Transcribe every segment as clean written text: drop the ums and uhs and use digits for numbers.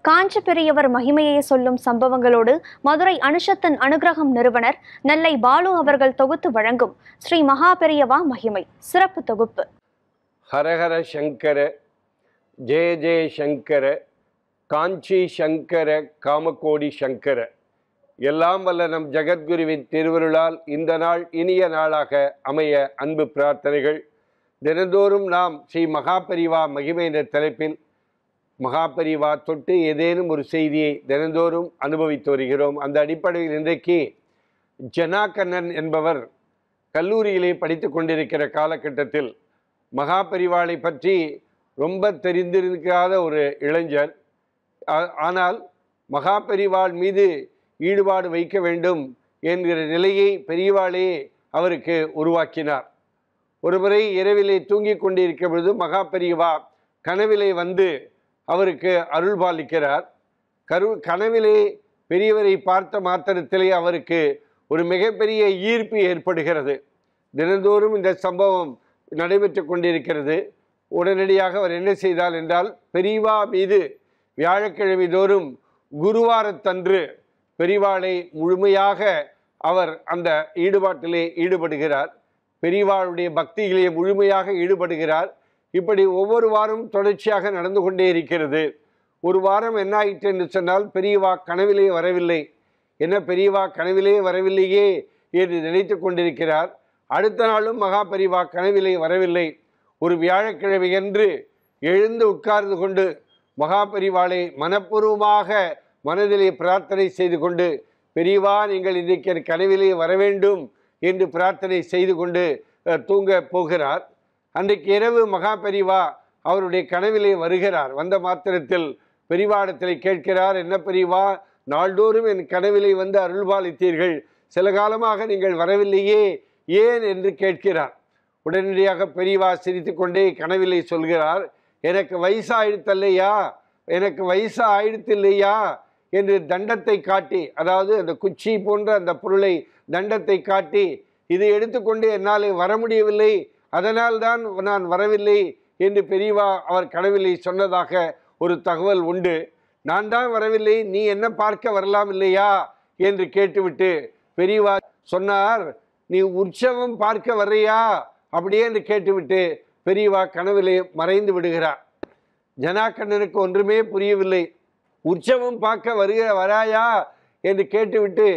காஞ்சி பெரியவர் மகிமையை சொல்லும் சம்பவங்களோடு மதுரை அனுஷத்தன் அனுகிரகம் நிறுவனர் நெல்லை பாலு அவர்கள் தொகுத்து வழங்கும் ஸ்ரீ மகா பெரியவா மகிமை சிறப்பு தொகுப்பு. ஹரஹர சங்கர ஜெய ஜெய சங்கர காஞ்சி சங்கர காமகோடி சங்கர. எல்லாம் வல்ல நம் ஜகத்குருவின் திருவருளால் இந்த நாள் இனிய நாளாக அமைய அன்பு பிரார்த்தனைகள். தினந்தோறும் நாம் ஸ்ரீ மகாபெரிவா மகிமை என்ற தலைப்பில் மகாபெரிவா தொட்டு ஏதேனும் ஒரு செய்தியை தினந்தோறும் அனுபவித்து வருகிறோம். அந்த அடிப்படையில் இன்றைக்கு ஜனாகண்ணன் என்பவர் கல்லூரியிலே படித்து கொண்டிருக்கிற காலகட்டத்தில் மகாபெரிவாளை பற்றி ரொம்ப தெரிந்திருக்காத ஒரு இளைஞர். ஆனால் மகாபெரிவாள் மீது ஈடுபாடு வைக்க வேண்டும் என்கிற நிலையை பெரியவாளே அவருக்கு உருவாக்கினார். ஒருமுறை இரவிலே தூங்கி கொண்டிருக்கிற பொழுது மகாபெரிவா கனவிலே வந்து அவருக்கு அருள் பாலிக்கிறார். கனவிலே பெரியவரை பார்த்த மாத்திரத்திலே அவருக்கு ஒரு மிகப்பெரிய ஈர்ப்பு ஏற்படுகிறது. தினந்தோறும் இந்த சம்பவம் நடைபெற்று கொண்டிருக்கிறது. உடனடியாக அவர் என்ன செய்தார் என்றால், பெரியவா மீது வியாழக்கிழமை தோறும் குருவாரத்தன்று பெரியவாளை முழுமையாக அவர் அந்த ஈடுபாட்டிலே ஈடுபடுகிறார். பெரியவாளுடைய பக்தியிலே முழுமையாக ஈடுபடுகிறார். இப்படி ஒவ்வொரு வாரம் தொடர்ச்சியாக நடந்து கொண்டே இருக்கிறது. ஒரு வாரம் என்ன ஆயிற்று என்று சொன்னால், பெரியவா கனவிலே வரவில்லை. என்ன பெரியவா கனவிலே வரவில்லையே என்று நினைத்து கொண்டிருக்கிறார். அடுத்த நாளும் மகாபெரிவா கனவிலே வரவில்லை. ஒரு வியாழக்கிழமை என்று எழுந்து உட்கார்ந்து கொண்டு மகாபெரிவாளை மனப்பூர்வமாக மனதிலே பிரார்த்தனை செய்து கொண்டு, பெரியவா நீங்கள் இன்றைக்கு கனவிலே வர வேண்டும் என்று பிரார்த்தனை செய்து கொண்டு தூங்க போகிறார். அன்றைக்கு இரவு மகாபெரிவா அவருடைய கனவிலே வருகிறார். வந்த மாத்திரத்தில் பெரியவாடத்தில் கேட்கிறார், என்ன பெரியவா, நாள்தோறும் என் கனவிலே வந்து அருள்பாலித்தீர்கள், சில காலமாக நீங்கள் வரவில்லையே, ஏன் என்று கேட்கிறார். உடனடியாக பெரியவா சிரித்து கொண்டே கனவிலே சொல்கிறார், எனக்கு வயசு ஆயிடுத்தல்லையா, எனக்கு வயசு ஆயிடுத்து இல்லையா என்று தண்டத்தை காட்டி, அதாவது அந்த குச்சி போன்ற அந்த பொருளை தண்டத்தை காட்டி, இதை எடுத்துக்கொண்டு என்னால் வர முடியவில்லை, அதனால் தான் நான் வரவில்லை என்று பெரியவா அவர் கனவிலே சொன்னதாக ஒரு தகவல் உண்டு. நான் தான் வரவில்லை, நீ என்ன பார்க்க வரலாம் இல்லையா என்று கேட்டுவிட்டு பெரியவா சொன்னார், நீ உற்சவம் பார்க்க வர்றியா அப்படியே என்று கேட்டுவிட்டு பெரியவா கனவிலே மறைந்து விடுகிறார். ஜனாகண்ணனுக்கு ஒன்றுமே புரியவில்லை. உற்சவம் பார்க்க வராயா என்று கேட்டுவிட்டு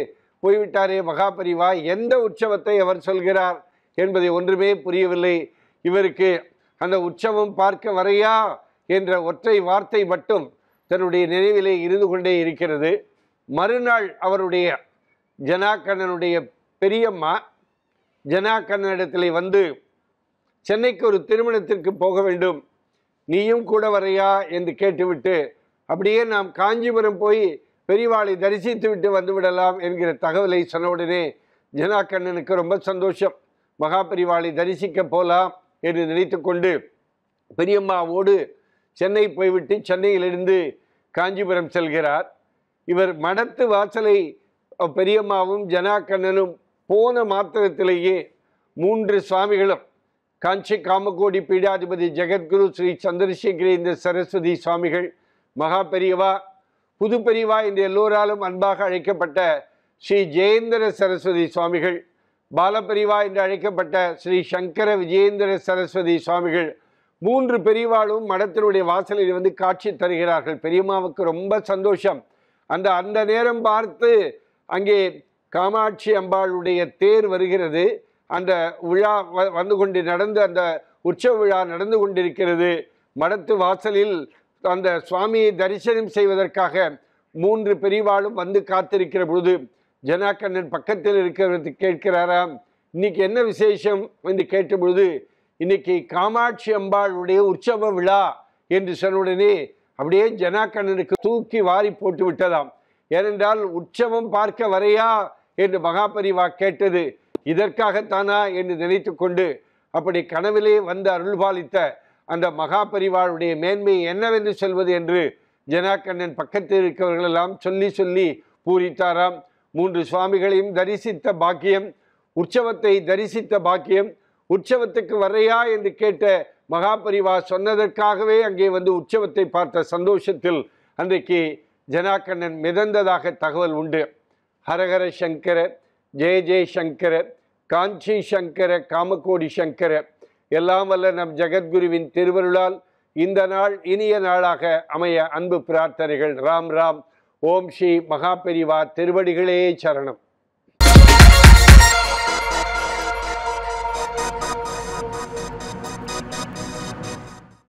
போய்விட்டாரே மகாபெரிவா, எந்த உற்சவத்தை அவர் சொல்கிறார் என்பதை ஒன்றுமே புரியவில்லை. இவருக்கு அந்த உற்சவம் பார்க்க வரையா என்ற ஒற்றை வார்த்தை மட்டும் தன்னுடைய நினைவிலே இருந்து கொண்டே இருக்கிறது. மறுநாள் அவருடைய ஜனாகண்ணனுடைய பெரியம்மா ஜனாகண்ணனிடத்திலே வந்து, சென்னைக்கு ஒரு திருமணத்திற்கு போக வேண்டும், நீயும் கூட வரையா என்று கேட்டுவிட்டு, அப்படியே நாம் காஞ்சிபுரம் போய் பெரியவாளை தரிசித்து விட்டு வந்துவிடலாம் என்கிற தகவலை சொன்னவுடனே ஜனாகண்ணனுக்கு ரொம்ப சந்தோஷம். மகாபெரிவாளை தரிசிக்க போகலாம் என்று நினைத்து கொண்டு பெரியம்மாவோடு சென்னை போய்விட்டு சென்னையிலிருந்து காஞ்சிபுரம் செல்கிறார். இவர் மடத்து வாசலை பெரியம்மாவும் ஜனாகண்ணனும் போன மாத்திரத்திலேயே 3 சுவாமிகளும், காஞ்சி காமகோடி பீடாதிபதி ஜெகத்குரு ஸ்ரீ சந்திரசேகரேந்திர சரஸ்வதி சுவாமிகள், மகாபெரிவா, புது பெரியவா என்று எல்லோராலும் அன்பாக அழைக்கப்பட்ட ஸ்ரீ ஜெயேந்திர சரஸ்வதி சுவாமிகள், பாலபெரிவா என்று அழைக்கப்பட்ட ஸ்ரீ சங்கர விஜயேந்திர சரஸ்வதி சுவாமிகள், 3 பெரியவாளும் மடத்தினுடைய வாசலில் வந்து காட்சி தருகிறார்கள். பெரியம்மாவுக்கு ரொம்ப சந்தோஷம். அந்த நேரம் பார்த்து அங்கே காமாட்சி அம்பாளுடைய தேர் வருகிறது. அந்த விழா நடந்து அந்த உற்சவ விழா நடந்து கொண்டிருக்கிறது. மடத்து வாசலில் அந்த சுவாமியை தரிசனம் செய்வதற்காக 3 பெரியவாளும் வந்து காத்திருக்கிற பொழுது ஜனாகண்ணன் பக்கத்தில் இருக்கிறது கேட்கிறாராம், இன்னைக்கு என்ன விசேஷம் என்று கேட்ட பொழுது, இன்னைக்கு காமாட்சி அம்பாளுடைய உற்சவ விழா என்று சொன்னுடனே அப்படியே ஜனாகண்ணனுக்கு தூக்கி வாரி போட்டு விட்டதாம். ஏனென்றால் உற்சவம் பார்க்க வரையா என்று மகாபெரிவா கேட்டது இதற்காகத்தானா என்று நினைத்து கொண்டு, அப்படி கனவிலே வந்து அருள்பாலித்த அந்த மகாபெரிவாளுடைய மேன்மை என்னவென்று சொல்வது என்று ஜனாகண்ணன் பக்கத்தில் இருக்கிறவர்களெல்லாம் சொல்லி சொல்லி பூரித்தாராம். 3 சுவாமிகளையும் தரிசித்த பாக்கியம், உற்சவத்தை தரிசித்த பாக்கியம், உற்சவத்துக்கு வரையா என்று கேட்ட மகாபெரிவா சொன்னதற்காகவே அங்கே வந்து உற்சவத்தை பார்த்த சந்தோஷத்தில் அன்றைக்கு ஜனாக்கண்ணன் மிதந்ததாக தகவல் உண்டு. ஹரஹர சங்கர, ஜெய ஜெய சங்கர, காஞ்சி சங்கர, காமகோடி சங்கர. எல்லாம் வல்ல நம் ஜெகத்குருவின் திருவருளால் இந்த நாள் இனிய நாளாக அமைய அன்பு பிரார்த்தனைகள். ராம் ராம். ஓம் ஸ்ரீ மகாபெரிவா திருவடிகளே சரணம்.